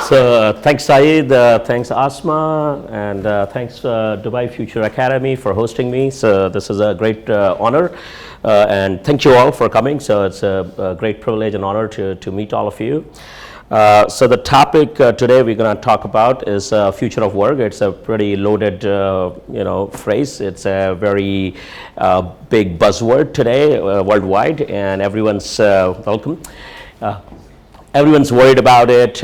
So thanks Saeed, thanks Asma, and thanks Dubai Future Academy for hosting me. So this is a great honor, and thank you all for coming. So it's a great privilege and honor to meet all of you. So the topic today we're going to talk about is future of work. It's a pretty loaded phrase. It's a very big buzzword today worldwide, and everyone's welcome. Everyone's worried about it.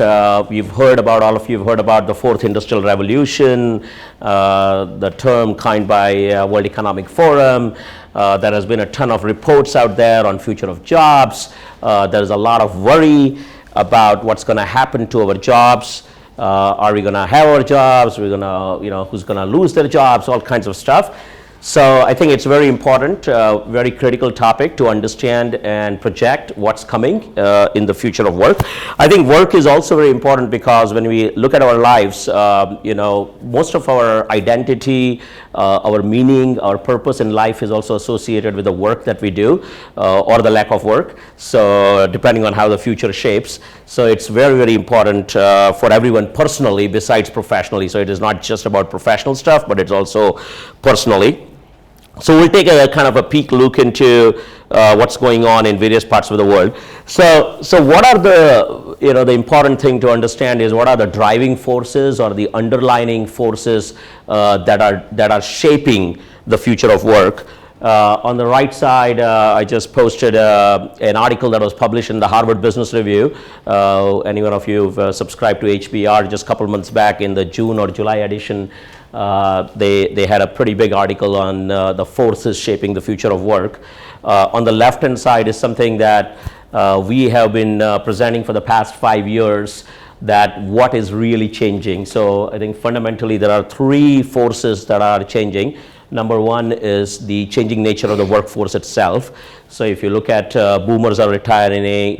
You've heard about, all of you have heard about the fourth industrial revolution, the term coined by World Economic Forum. There has been a ton of reports out there on future of jobs. There's a lot of worry about what's going to happen to our jobs. Are we going to have our jobs? We're going to, who's going to lose their jobs? All kinds of stuff. So I think it's very important, very critical topic to understand and project what's coming in the future of work. I think work is also very important because when we look at our lives, most of our identity, our meaning, our purpose in life is also associated with the work that we do or the lack of work. So depending on how the future shapes. So it's very, very important for everyone personally besides professionally. So it is not just about professional stuff, but it's also personally. So we'll take a kind of a peek look into what's going on in various parts of the world. So what are the important thing to understand is what are the driving forces or the underlying forces that are shaping the future of work. On the right side, I just posted an article that was published in the Harvard Business Review. Anyone of you who've subscribed to HBR just a couple months back in the June or July edition, they had a pretty big article on the forces shaping the future of work. On the left hand side is something that we have been presenting for the past 5 years, that what is really changing. So I think fundamentally there are three forces that are changing. Number one is the changing nature of the workforce itself. So if you look at boomers are retiring,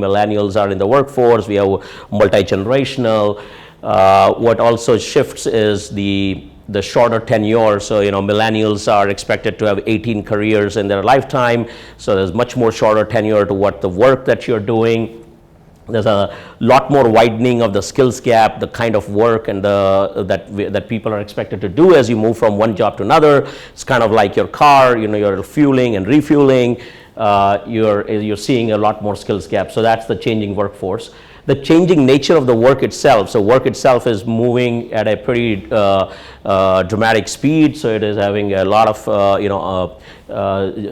millennials are in the workforce, we have multi-generational. What also shifts is the shorter tenure. So millennials are expected to have 18 careers in their lifetime. So there's much more shorter tenure to what the work that you're doing. There's a lot more widening of the skills gap, the kind of work and that people are expected to do as you move from one job to another. It's kind of like your car, you're fueling and refueling. You're seeing a lot more skills gap. So that's the changing workforce. The changing nature of the work itself. So work itself is moving at a pretty dramatic speed. So it is having a lot of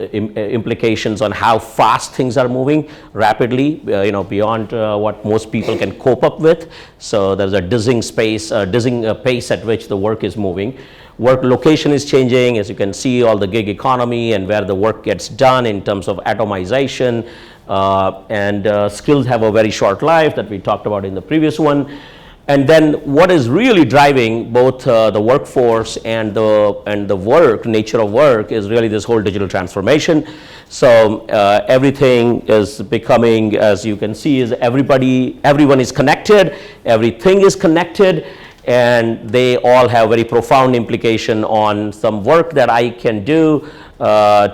implications on how fast things are moving rapidly, beyond what most people can cope up with. So there's a dizzying pace at which the work is moving. Work location is changing, as you can see, all the gig economy and where the work gets done in terms of atomization. And skills have a very short life that we talked about in the previous one. And then what is really driving both the workforce and the work, nature of work, is really this whole digital transformation. So everything is becoming, as you can see, is everyone is connected, everything is connected, and they all have very profound implication on some work that I can do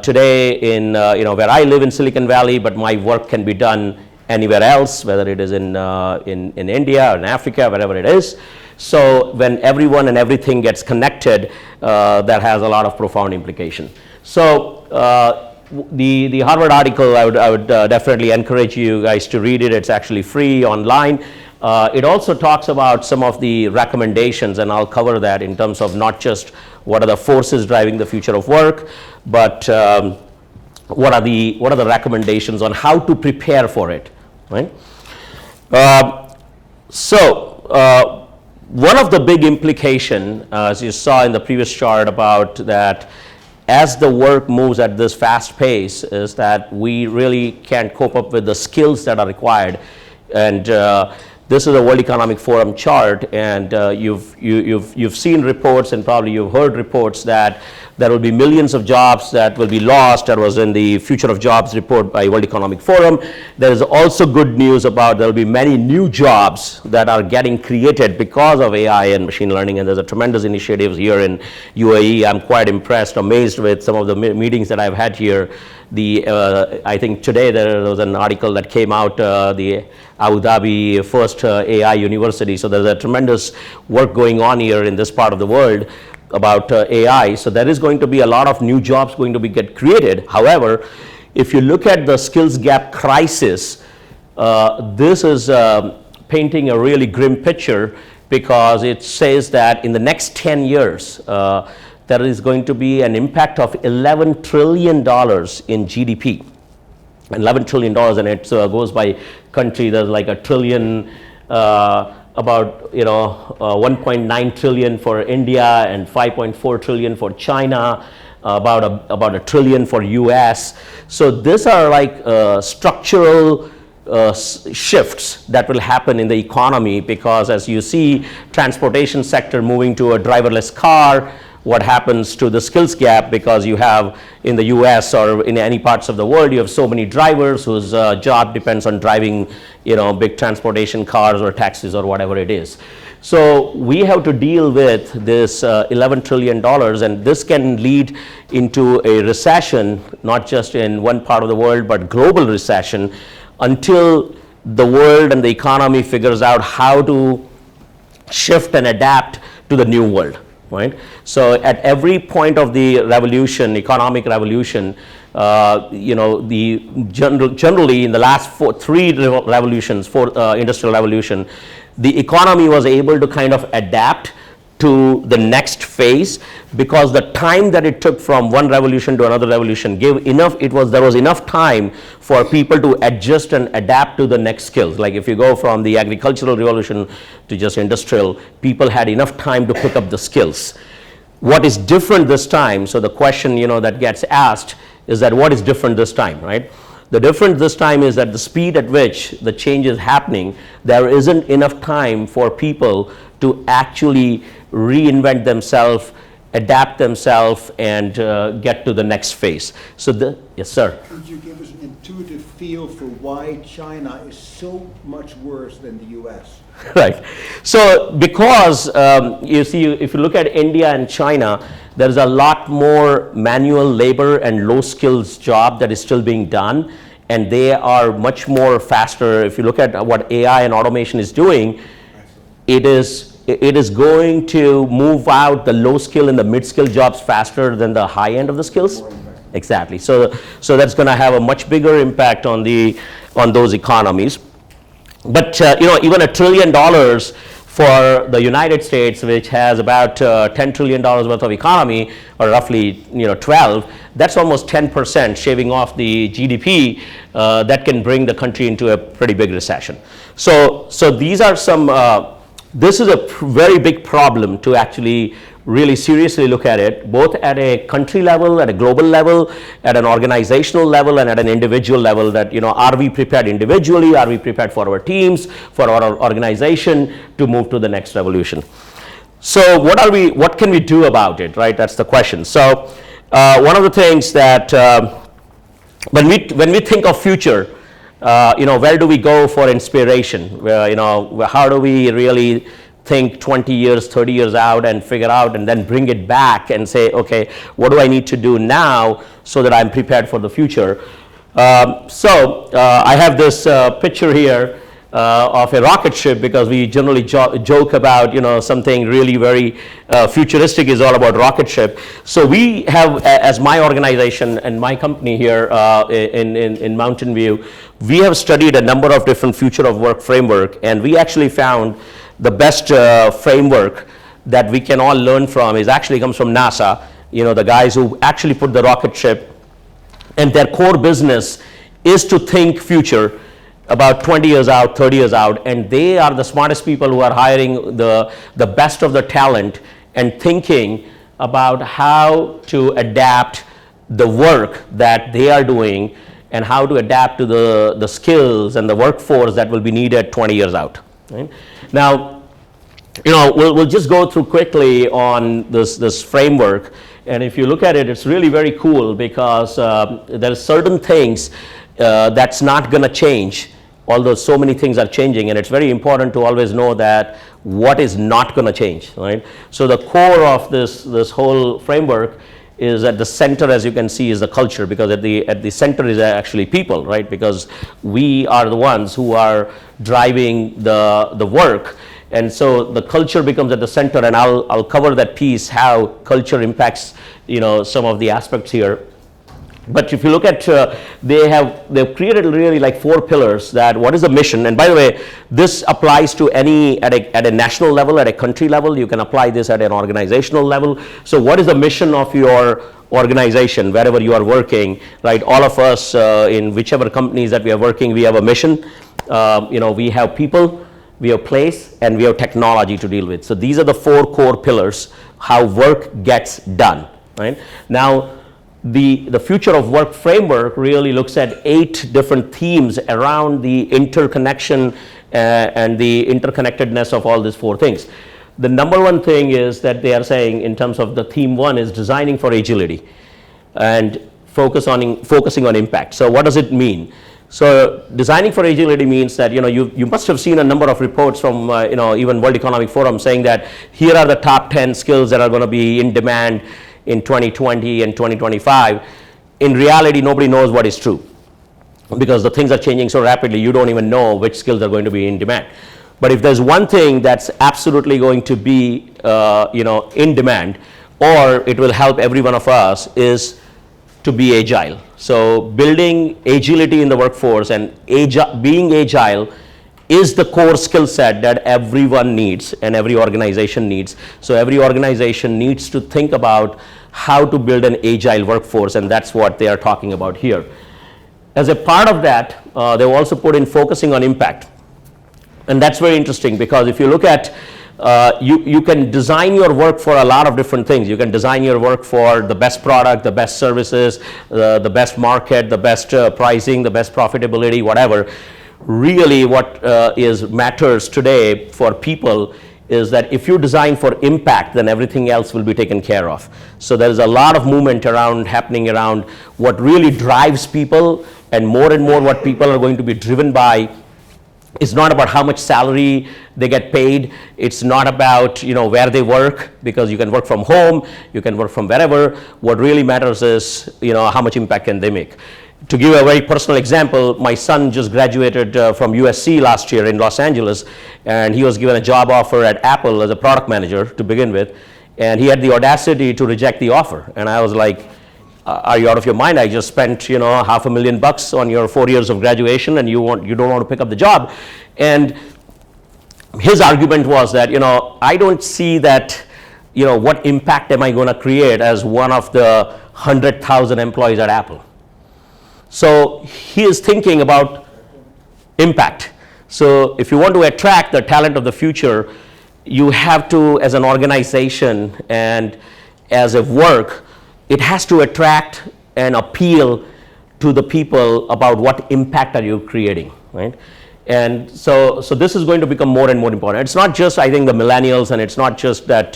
today in where I live in Silicon Valley, but my work can be done anywhere else, whether it is in India or in Africa, wherever it is. So when everyone and everything gets connected, that has a lot of profound implication. So the Harvard article, I would definitely encourage you guys to read it. It's actually free online. It also talks about some of the recommendations, and I'll cover that in terms of not just what are the forces driving the future of work, but what are the recommendations on how to prepare for it, right? One of the big implication, as you saw in the previous chart, about that as the work moves at this fast pace, is that we really can't cope up with the skills that are required. And this is a World Economic Forum chart, and you've seen reports, and probably you've heard reports that There will be millions of jobs that will be lost. That was in the Future of Jobs report by World Economic Forum. There is also good news about there will be many new jobs that are getting created because of AI and machine learning, and there's a tremendous initiatives here in UAE. I'm quite impressed, amazed with some of the meetings that I've had here. I think today there was an article that came out, the Abu Dhabi first AI university. So there's a tremendous work going on here in this part of the world about AI. So there is going to be a lot of new jobs going to be get created. However, if you look at the skills gap crisis, this is painting a really grim picture, because it says that in the next 10 years, there is going to be an impact of $11 trillion in GDP. $11 trillion, and it goes by country. There's like a trillion, about 1.9 trillion for India and 5.4 trillion for China, about a trillion for US. So these are like structural shifts that will happen in the economy, because as you see, transportation sector moving to a driverless car. What happens to the skills gap, because you have in the US or in any parts of the world, you have so many drivers whose job depends on driving, big transportation cars or taxis or whatever it is. So we have to deal with this $11 trillion, and this can lead into a recession, not just in one part of the world, but global recession, until the world and the economy figures out how to shift and adapt to the new world. Right? So at every point of the revolution, economic revolution, generally in the last three revolutions, industrial revolution, the economy was able to kind of adapt to the next phase, because the time that it took from one revolution to another revolution there was enough time for people to adjust and adapt to the next skills. Like if you go from the agricultural revolution to just industrial, people had enough time to pick up the skills. What is different this time? So the question that gets asked is that what is different this time, right? The difference this time is that the speed at which the change is happening, there isn't enough time for people to actually reinvent themselves, adapt themselves, and get to the next phase. So yes, sir. Could you give us an intuitive feel for why China is so much worse than the US? Right. So because you see, if you look at India and China, there's a lot more manual labor and low skills job that is still being done, and they are much more faster. If you look at what AI and automation is doing, it is going to move out the low skill and the mid skill jobs faster than the high end of the skills. Exactly. So that's going to have a much bigger impact on those economies. But even $1 trillion for the United States, which has about $10 trillion worth of economy, or roughly 12, that's almost 10% shaving off the GDP. That can bring the country into a pretty big recession. So these are some. This is a very big problem to actually really seriously look at it, both at a country level, at a global level, at an organizational level, and at an individual level. That are we prepared individually? Are we prepared for our teams, for our organization to move to the next revolution? So what can we do about it, right? That's the question. So one of the things that when we think of future, where do we go for inspiration? How do we really think 20 years, 30 years out and figure out and then bring it back and say, okay, what do I need to do now so that I'm prepared for the future? I have this picture here of a rocket ship, because we generally joke about something really very futuristic is all about rocket ship. So we have, as my organization and my company here in Mountain View, we have studied a number of different future of work framework, and we actually found the best framework that we can all learn from actually comes from NASA. The guys who actually put the rocket ship, and their core business is to think future about 20 years out, 30 years out, and they are the smartest people who are hiring the best of the talent and thinking about how to adapt the work that they are doing and how to adapt to the skills and the workforce that will be needed 20 years out. Right? Now, we'll just go through quickly on this framework, And if you look at it, it's really very cool because there are certain things that's not going to change, although so many things are changing, and it's very important to always know that what is not going to change, right? So the core of this whole framework is at the center, as you can see, is the culture, because at the center is actually people, right? Because we are the ones who are driving the work, and so the culture becomes at the center, and I'll cover that piece, how culture impacts some of the aspects here. But if you look at, they've created really like 4 pillars. That what is the mission? And by the way, this applies to at a national level, at a country level. You can apply this at an organizational level. So what is the mission of your organization, wherever you are working, right? All of us in whichever companies that we are working, we have a mission. We have people, we have place, and we have technology to deal with. So these are the 4 core pillars, how work gets done, right? Now, the future of work framework really looks at 8 different themes around the interconnection and the interconnectedness of all these 4 things. The number one thing is that they are saying, in terms of the theme 1, is designing for agility and focusing on impact. So what does it mean? So designing for agility means that you must have seen a number of reports from even World Economic Forum saying that here are the top 10 skills that are going to be in demand in 2020 and 2025. In reality, nobody knows what is true, because the things are changing so rapidly, you don't even know which skills are going to be in demand. But if there's one thing that's absolutely going to be in demand, or it will help every one of us, is to be agile. So building agility in the workforce and being agile is the core skill set that everyone needs and every organization needs. So every organization needs to think about how to build an agile workforce, and that's what they are talking about here. As a part of that, they've also put in focusing on impact. And that's very interesting, because if you look at, you can design your work for a lot of different things. You can design your work for the best product, the best services, the best market, the best pricing, the best profitability, whatever. Really what matters today for people is that if you design for impact, then everything else will be taken care of. So there is a lot of movement happening around what really drives people, and more what people are going to be driven by. It's not about how much salary they get paid. It's not about where they work, because you can work from home, you can work from wherever. What really matters is how much impact can they make. To give a very personal example, my son just graduated from USC last year in Los Angeles, and he was given a job offer at Apple as a product manager to begin with, and he had the audacity to reject the offer. And I was like, are you out of your mind? I just spent $500,000 on your 4 years of graduation, and you don't want to pick up the job. And his argument was that I don't see that what impact am I going to create as one of the 100,000 employees at Apple. So he is thinking about impact. So if you want to attract the talent of the future, you have to, as an organization and as a work, it has to attract and appeal to the people about what impact are you creating, right? And so this is going to become more and more important. It's not just, I think, the millennials, and it's not just that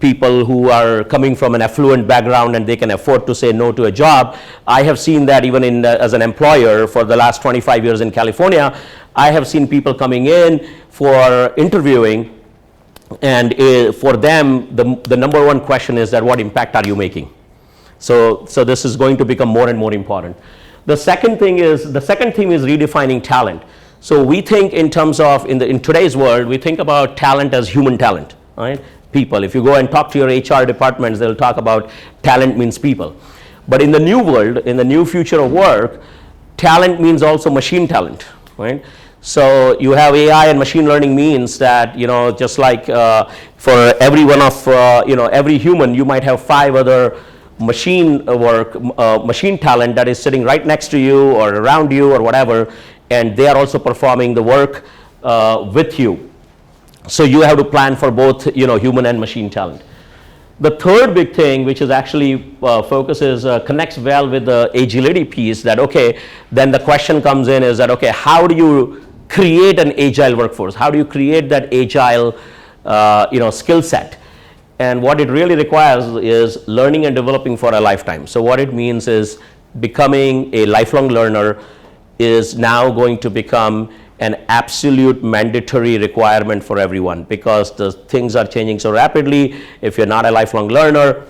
people who are coming from an affluent background and they can afford to say no to a job. I have seen that even as an employer for the last 25 years in California. I have seen people coming in for interviewing, and for them, the number one question is that what impact are you making? So this is going to become more and more important. The second theme is redefining talent. So we think in terms of, in today's world, we think about talent as human talent, right? People. If you go and talk to your HR departments, they'll talk about talent means people. But in the new world, in the new future of work, talent means also machine talent, right? So you have AI and machine learning means that, just like for every one of, every human, you might have 5 other machine talent that is sitting right next to you or around you or whatever, and they are also performing the work with you. So you have to plan for both human and machine talent. The third big thing, which is actually connects well with the agility piece, that then the question comes in is that how do you create an agile workforce? How do you create that agile skill set? And what it really requires is learning and developing for a lifetime. So what it means is becoming a lifelong learner is now going to become an absolute mandatory requirement for everyone, because the things are changing so rapidly. If you're not a lifelong learner,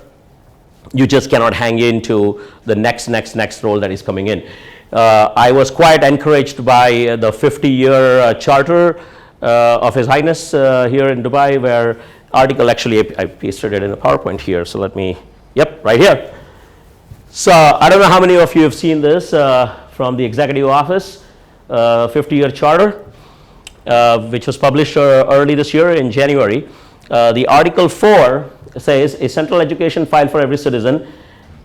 you just cannot hang into the next role that is coming in. I was quite encouraged by the 50-year charter of His Highness here in Dubai, where article, actually I pasted it in a PowerPoint here, so let me, yep, right here. So I don't know how many of you have seen this from the executive office, 50-year charter, which was published early this year in January. The article 4 says a central education file for every citizen,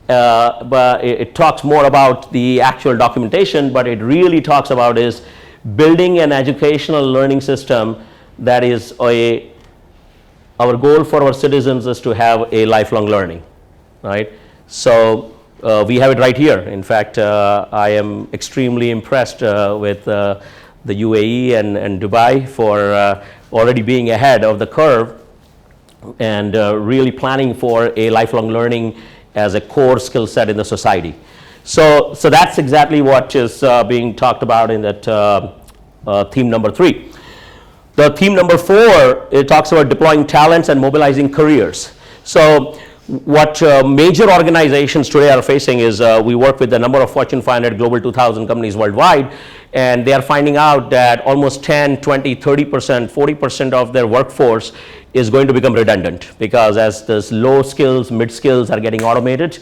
but it talks more about the actual documentation, but it really talks about is building an educational learning system that is our goal for our citizens is to have a lifelong learning, right? So we have it right here. In fact, I am extremely impressed with the UAE and Dubai for already being ahead of the curve and really planning for a lifelong learning as a core skill set in the society. So that's exactly what is being talked about in that theme number 3. The theme number 4, it talks about deploying talents and mobilizing careers. So what major organizations today are facing is we work with a number of Fortune 500, Global 2000 companies worldwide, and they are finding out that almost 10, 20, 30%, 40% of their workforce is going to become redundant, because as those low skills, mid skills are getting automated,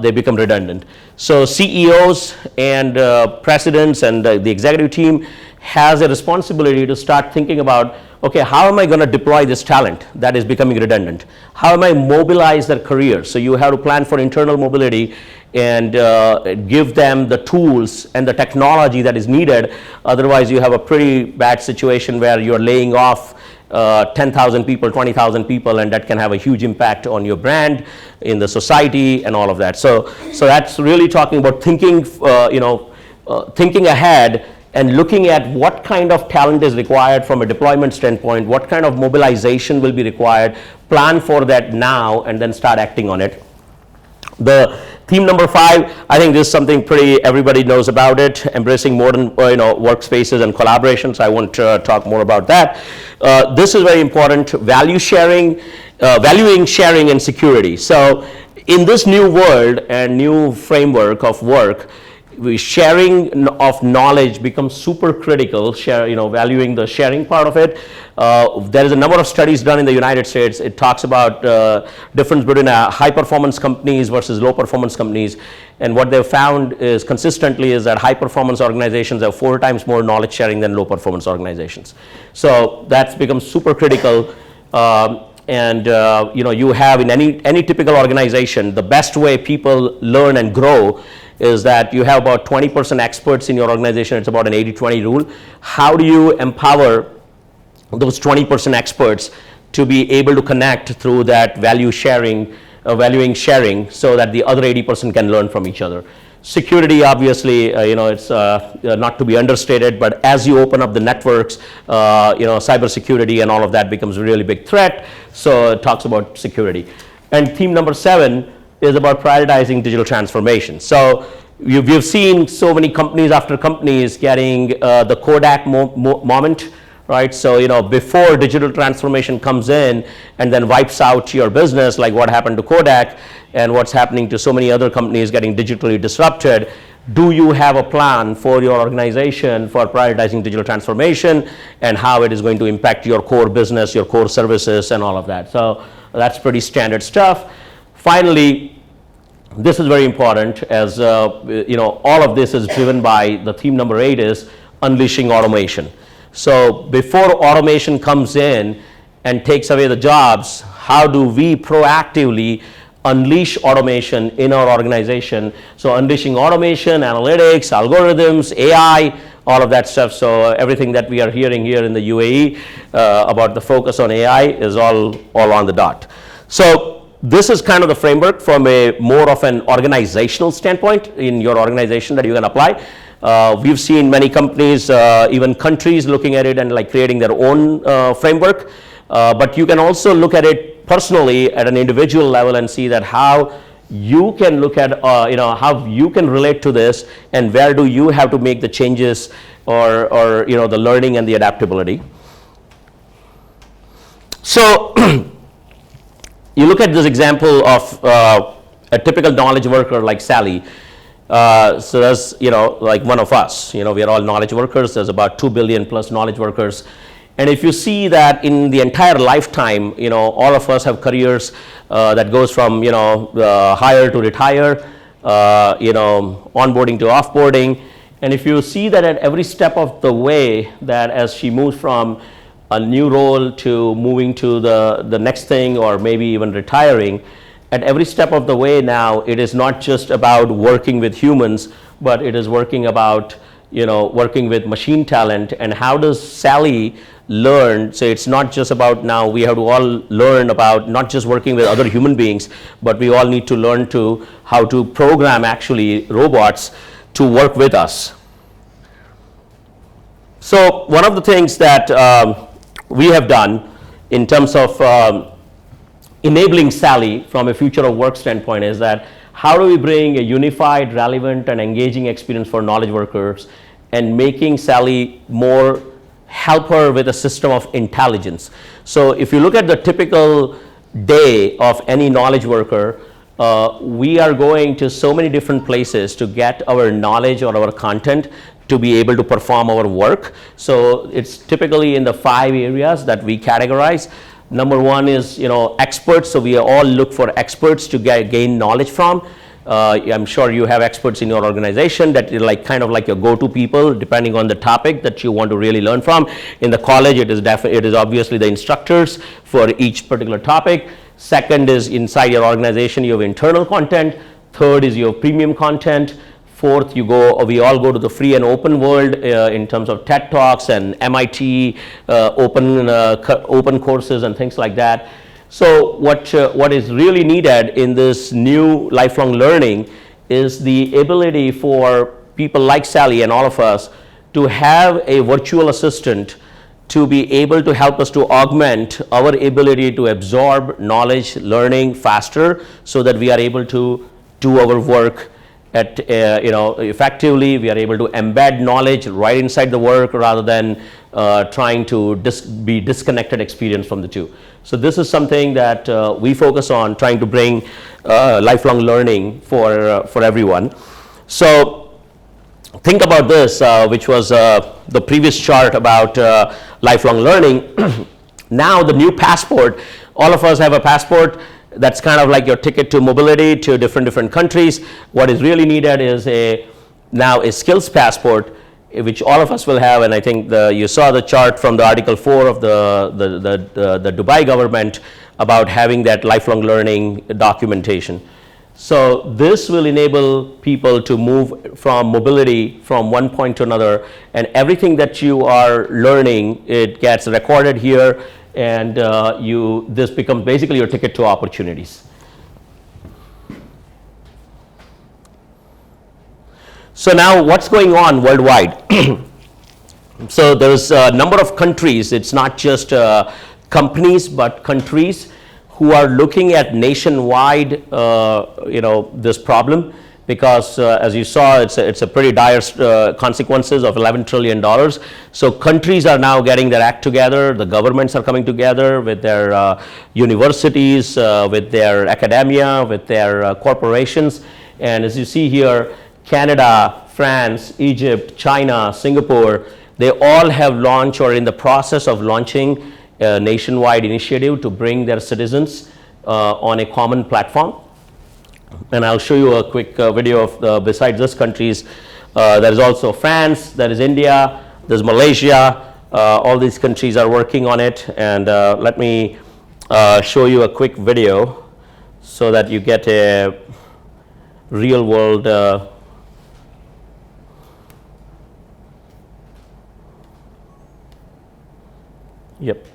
they become redundant. So CEOs and presidents and the executive team has a responsibility to start thinking about, okay, how am I going to deploy this talent that is becoming redundant? How am I mobilize their career? So you have to plan for internal mobility and give them the tools and the technology that is needed. Otherwise, you have a pretty bad situation where you're laying off 10,000 people, 20,000 people, and that can have a huge impact on your brand, in the society, and all of that. So that's really talking about thinking, thinking ahead and looking at what kind of talent is required from a deployment standpoint, what kind of mobilization will be required, plan for that now, and then start acting on it. The theme number 5, I think this is something pretty everybody knows about it, embracing modern workspaces and collaborations. I won't talk more about that. This is very important, valuing sharing and security. So in this new world and new framework of work, sharing of knowledge becomes super critical, valuing the sharing part of it. There is a number of studies done in the United States. It talks about difference between high performance companies versus low performance companies. And what they've found is consistently is that high performance organizations have 4 times more knowledge sharing than low performance organizations. So that's become super critical. You have in any typical organization, the best way people learn and grow is that you have about 20% experts in your organization. It's about an 80-20 rule. How do you empower those 20% experts to be able to connect through that valuing sharing, so that the other 80% can learn from each other? Security, obviously, it's not to be understated, but as you open up the networks, cybersecurity and all of that becomes a really big threat. So it talks about security. And theme number 7 is about prioritizing digital transformation. So we've seen so many companies after companies getting the Kodak moment, right? So before digital transformation comes in and then wipes out your business, like what happened to Kodak and what's happening to so many other companies getting digitally disrupted, do you have a plan for your organization for prioritizing digital transformation and how it is going to impact your core business, your core services, and all of that? So that's pretty standard stuff. Finally, this is very important, as all of this is driven by the theme number 8 is unleashing automation. So before automation comes in and takes away the jobs, how do we proactively unleash automation in our organization? So unleashing automation, analytics, algorithms, AI, all of that stuff. So everything that we are hearing here in the UAE about the focus on AI is all on the dot. So this is kind of the framework from a more of an organizational standpoint in your organization that you can apply. We've seen many companies, even countries looking at it and like creating their own framework. But you can also look at it personally at an individual level and see that how you can look at, how you can relate to this, and where do you have to make the changes or the learning and the adaptability. So you look at this example of a typical knowledge worker like Sally. So that's, like one of us, we are all knowledge workers. There's about 2 billion plus knowledge workers. And if you see that in the entire lifetime, all of us have careers that goes from, hire to retire, onboarding to offboarding. And if you see that at every step of the way, that as she moves from a new role to moving to the next thing, or maybe even retiring, at every step of the way now, it is not just about working with humans, but it is working about, working with machine talent. And how does Sally learn? So it's not just about, now we have to all learn about not just working with other human beings, but we all need to learn to how to program actually robots to work with us. So one of the things that we have done in terms of enabling Sally from a future of work standpoint is that how do we bring a unified, relevant, and engaging experience for knowledge workers, and making Sally more, help her with a system of intelligence. So if you look at the typical day of any knowledge worker, we are going to so many different places to get our knowledge or our content to be able to perform our work. So it's typically in the 5 areas that we categorize. Number one is, experts. So we all look for experts to gain knowledge from. I'm sure you have experts in your organization that are kind of like your go-to people, depending on the topic that you want to really learn from. In the college, it is obviously the instructors for each particular topic. Second is, inside your organization, you have internal content. Third is your premium content. Fourth, we all go to the free and open world in terms of TED Talks and MIT open courses and things like that. So what is really needed in this new lifelong learning is the ability for people like Sally and all of us to have a virtual assistant to be able to help us to augment our ability to absorb knowledge, learning faster, so that we are able to do our work at, effectively. We are able to embed knowledge right inside the work, rather than trying to be disconnected experience from the two. So this is something that we focus on, trying to bring lifelong learning for everyone. So think about this, which was the previous chart about lifelong learning. Now the new passport, all of us have a passport. That's kind of like your ticket to mobility to different countries. What is really needed is now a skills passport, which all of us will have. And I think you saw the chart from the Article 4 of the Dubai government about having that lifelong learning documentation. So this will enable people to move from mobility from one point to another, and everything that you are learning, it gets recorded here, and this becomes basically your ticket to opportunities. So now what's going on worldwide? So there's a number of countries. It's not just companies, but countries who are looking at nationwide, this problem, because as you saw, it's a pretty dire consequences of $11 trillion. So countries are now getting their act together. The governments are coming together with their universities, with their academia, with their corporations. And as you see here, Canada, France, Egypt, China, Singapore, they all have launched or in the process of launching a nationwide initiative to bring their citizens on a common platform. And I'll show you a quick video of besides these countries. There is also France, there is India, there's Malaysia. All these countries are working on it. And let me show you a quick video so that you get a real world Yep.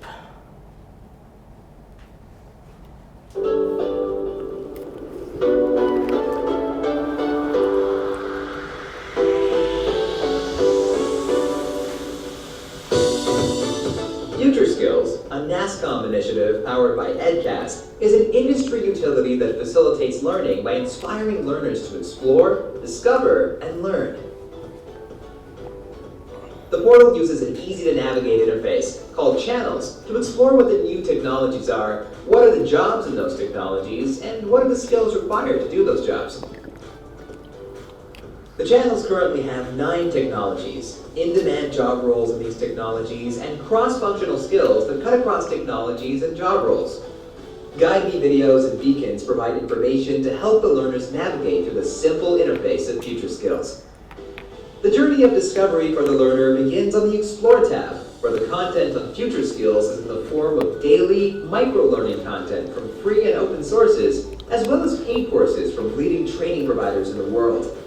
Future Skills, a NASCOM initiative powered by Edcast, is an industry utility that facilitates learning by inspiring learners to explore, discover, and learn. The portal uses an easy-to-navigate interface called Channels to explore what the new technologies are, what are the jobs in those technologies, and what are the skills required to do those jobs. The channels currently have 9 technologies, in-demand job roles in these technologies, and cross-functional skills that cut across technologies and job roles. Guide me videos and beacons provide information to help the learners navigate through the simple interface of future skills. The journey of discovery for the learner begins on the Explore tab, where the content on future skills is in the form of daily, micro-learning content from free and open sources, as well as paid courses from leading training providers in the world.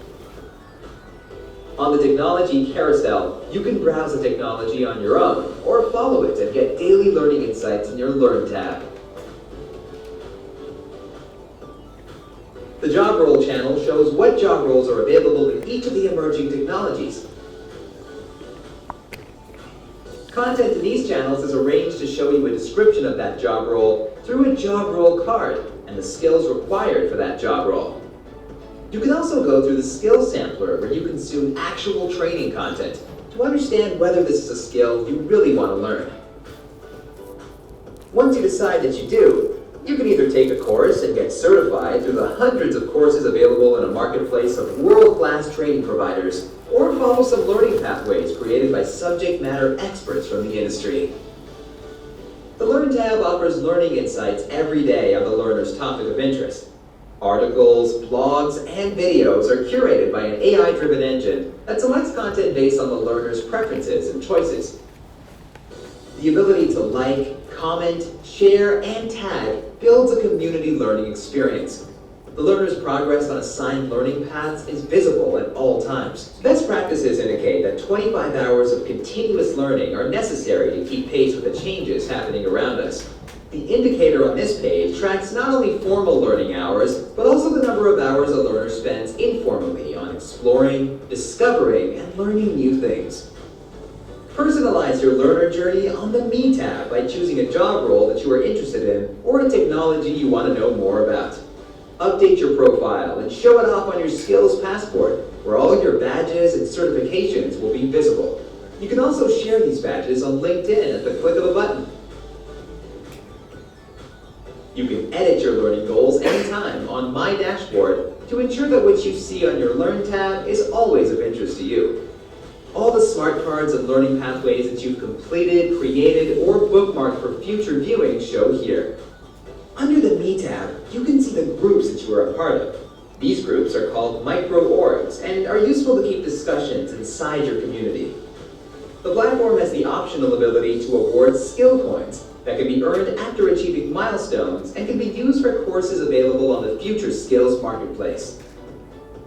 On the technology carousel, you can browse the technology on your own, or follow it and get daily learning insights in your Learn tab. The Job Role channel shows what job roles are available in each of the emerging technologies. Content in these channels is arranged to show you a description of that job role through a job role card and the skills required for that job role. You can also go through the Skills Sampler, where you consume actual training content to understand whether this is a skill you really want to learn. Once you decide that you do, you can either take a course and get certified through the hundreds of courses available in a marketplace of world-class training providers, or follow some learning pathways created by subject matter experts from the industry. The Learn tab offers learning insights every day on the learner's topic of interest. Articles, blogs, and videos are curated by an AI-driven engine that selects content based on the learner's preferences and choices. The ability to like, comment, share, and tag builds a community learning experience. The learner's progress on assigned learning paths is visible at all times. Best practices indicate that 25 hours of continuous learning are necessary to keep pace with the changes happening around us. The indicator on this page tracks not only formal learning hours, but also the number of hours a learner spends informally on exploring, discovering, and learning new things. Personalize your learner journey on the Me tab by choosing a job role that you are interested in or a technology you want to know more about. Update your profile and show it off on your skills passport, where all your badges and certifications will be visible. You can also share these badges on LinkedIn at the click of a button. You can edit your learning goals anytime on My Dashboard to ensure that what you see on your Learn tab is always of interest to you. All the smart cards and learning pathways that you've completed, created, or bookmarked for future viewing show here. Under the Me tab, you can see the groups that you are a part of. These groups are called micro-orgs and are useful to keep discussions inside your community. The platform has the optional ability to award skill points that can be earned after achieving milestones and can be used for courses available on the Future Skills Marketplace.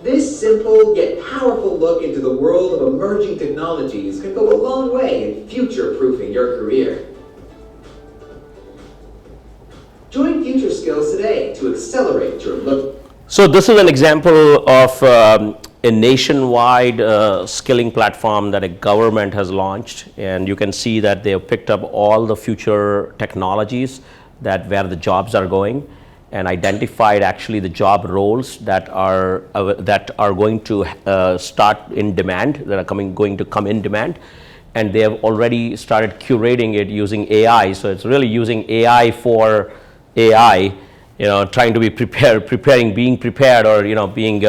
This simple yet powerful look into the world of emerging technologies can go a long way in future-proofing your career. Join Future Skills today to accelerate your look. So this is an example of a nationwide skilling platform that a government has launched, and you can see that they have picked up all the future technologies that where the jobs are going, and identified actually the job roles that are going to start in demand, that are going to come in demand, and they have already started curating it using AI. So it's really using AI for AI. Trying to be being prepared, or being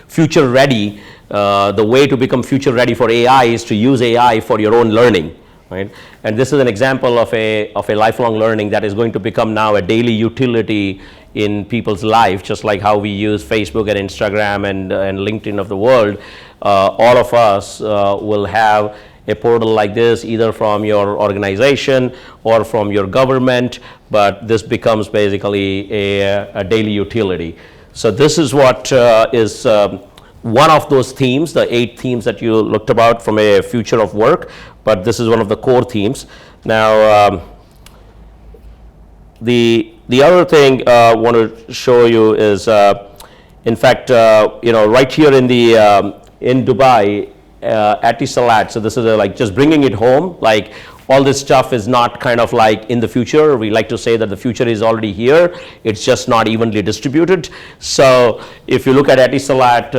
future ready. The way to become future ready for AI is to use AI for your own learning, right? And this is an example of a lifelong learning that is going to become now a daily utility in people's life, just like how we use Facebook and Instagram and LinkedIn of the world. All of us will have a portal like this, either from your organization or from your government, but this becomes basically a daily utility. So this is what is one of those themes, the 8 themes that you looked about from a future of work, but this is one of the core themes. Now, the other thing I want to show you is, in fact, right here in in Dubai, Etisalat. So this is like just bringing it home. Like all this stuff is not kind of like in the future. We like to say that the future is already here. It's just not evenly distributed. So if you look at Etisalat,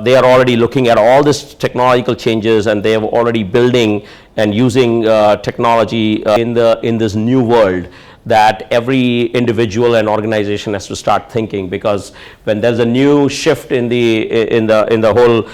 they are already looking at all these technological changes, and they are already building and using technology in this new world that every individual and organization has to start thinking, because when there's a new shift in the whole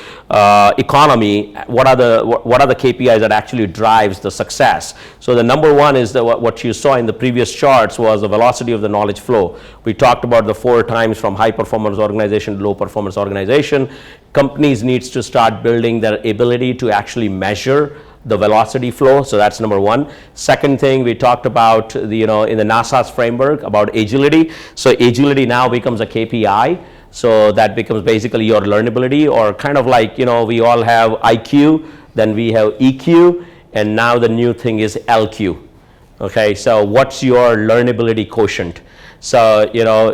economy, what are the KPIs that actually drives the success? So the number one is what you saw in the previous charts was the velocity of the knowledge flow. We talked about the 4 times from high performance organization to low performance organization. Companies needs to start building their ability to actually measure the velocity flow. So that's number one. Second thing, we talked about in the NASA's framework about agility. So agility now becomes a KPI. So that becomes basically your learnability, or kind of like, we all have IQ, then we have EQ, and now the new thing is LQ. Okay, so what's your learnability quotient? So,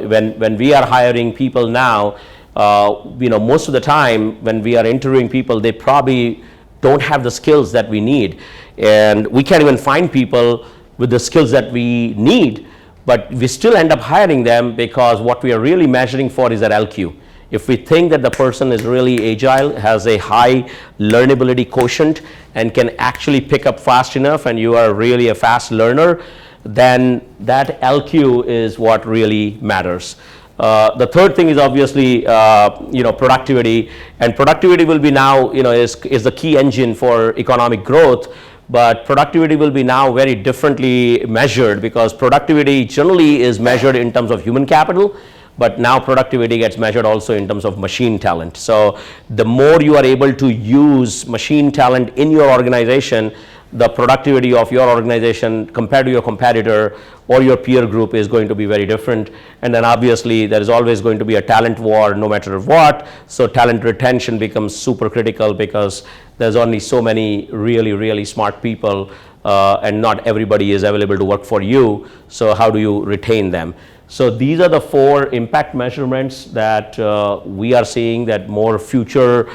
when we are hiring people now, most of the time when we are interviewing people, they probably don't have the skills that we need, and we can't even find people with the skills that we need, but we still end up hiring them because what we are really measuring for is that LQ. If we think that the person is really agile, has a high learnability quotient, and can actually pick up fast enough, and you are really a fast learner, then that LQ is what really matters. The third thing is obviously productivity, and productivity will be now is the key engine for economic growth, but productivity will be now very differently measured, because productivity generally is measured in terms of human capital, but now productivity gets measured also in terms of machine talent. So the more you are able to use machine talent in your organization, the productivity of your organization compared to your competitor or your peer group is going to be very different. And then obviously there is always going to be a talent war no matter what. So talent retention becomes super critical, because there's only so many really, really smart people, and not everybody is available to work for you. So how do you retain them? So these are the 4 impact measurements that we are seeing that more future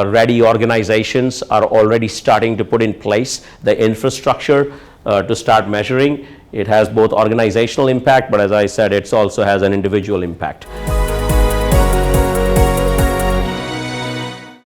ready organizations are already starting to put in place the infrastructure to start measuring. It has both organizational impact, but as I said, it also has an individual impact.